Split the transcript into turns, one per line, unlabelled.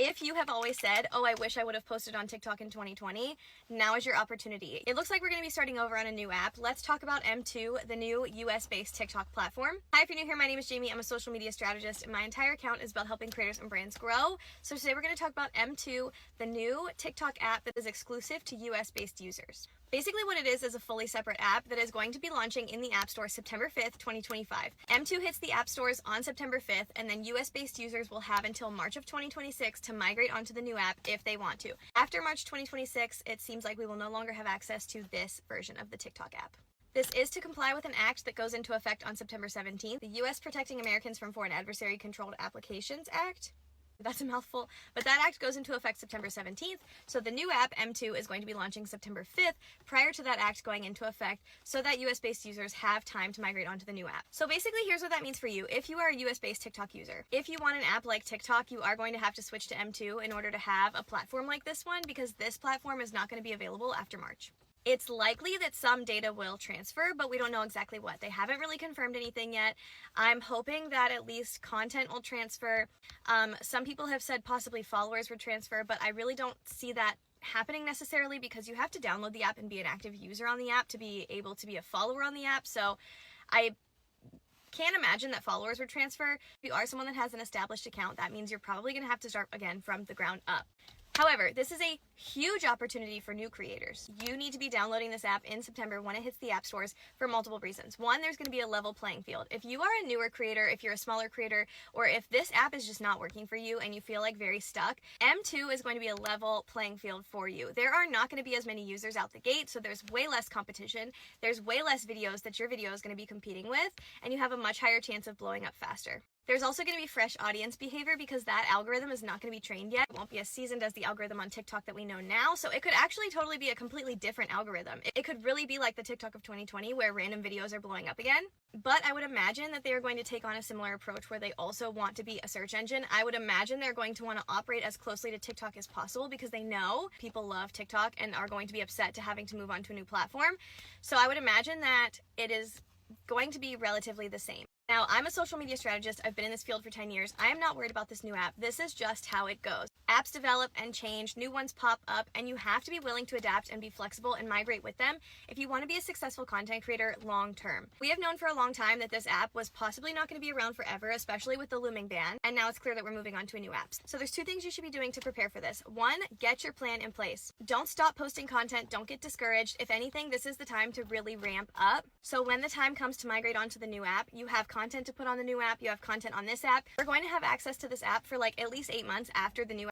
If you have always said, oh, I wish I would have posted on TikTok in 2020, now is your opportunity. It looks like we're going to be starting over on a new app. Let's talk about M2, the new US-based TikTok platform. Hi, if you're new here, my name is Jamie. I'm a social media strategist, and my entire account is about helping creators and brands grow. So today we're going to talk about M2, the new TikTok app that is exclusive to US-based users. Basically what it is a fully separate app that is going to be launching in the App Store September 5th, 2025. M2 hits the app stores on September 5th, and then US-based users will have until March of 2026 to migrate onto the new app if they want to. After March 2026, it seems like we will no longer have access to this version of the TikTok app. This is to comply with an act that goes into effect on September 17th, the U.S. Protecting Americans from Foreign Adversary Controlled Applications Act. That's a mouthful, but that act goes into effect September 17th, so the new app, M2, is going to be launching September 5th, prior to that act going into effect, so that US-based users have time to migrate onto the new app. So basically, here's what that means for you. If you are a US-based TikTok user, if you want an app like TikTok, you are going to have to switch to M2 in order to have a platform like this one, because this platform is not going to be available after March. It's likely that some data will transfer, but we don't know exactly what. They haven't really confirmed anything yet. I'm hoping that at least content will transfer. Some people have said possibly followers would transfer, but I really don't see that happening necessarily, because you have to download the app and be an active user on the app to be able to be a follower on the app. So I can't imagine that followers would transfer. If you are someone that has an established account, that means you're probably going to have to start again from the ground up. However, this is a huge opportunity for new creators. You need to be downloading this app in September when it hits the app stores for multiple reasons. One, there's going to be a level playing field. If you are a newer creator, if you're a smaller creator, or if this app is just not working for you and you feel like very stuck, M2 is going to be a level playing field for you. There are not going to be as many users out the gate, so there's way less competition. There's way less videos that your video is going to be competing with, and you have a much higher chance of blowing up faster. There's also going to be fresh audience behavior, because that algorithm is not going to be trained yet. It won't be as seasoned as the algorithm on TikTok that we know now, so it could actually totally be a completely different algorithm. It could really be like the TikTok of 2020, where random videos are blowing up again. But I would imagine that they are going to take on a similar approach where they also want to be a search engine. I would imagine they're going to want to operate as closely to TikTok as possible, because they know people love TikTok and are going to be upset to having to move on to a new platform. So I would imagine that it is going to be relatively the same. Now, I'm a social media strategist. I've been in this field for 10 years. I am not worried about this new app. This is just how it goes. Apps develop and change, new ones pop up, and you have to be willing to adapt and be flexible and migrate with them if you want to be a successful content creator long term. We have known for a long time that this app was possibly not going to be around forever, especially with the looming ban, and now it's clear that we're moving on to a new app. So there's two things you should be doing to prepare for this. One, get your plan in place. Don't stop posting content. Don't get discouraged. If anything, this is the time to really ramp up. So when the time comes to migrate onto the new app, you have content to put on the new app, you have content on this app. We're going to have access to this app for like at least 8 months after the new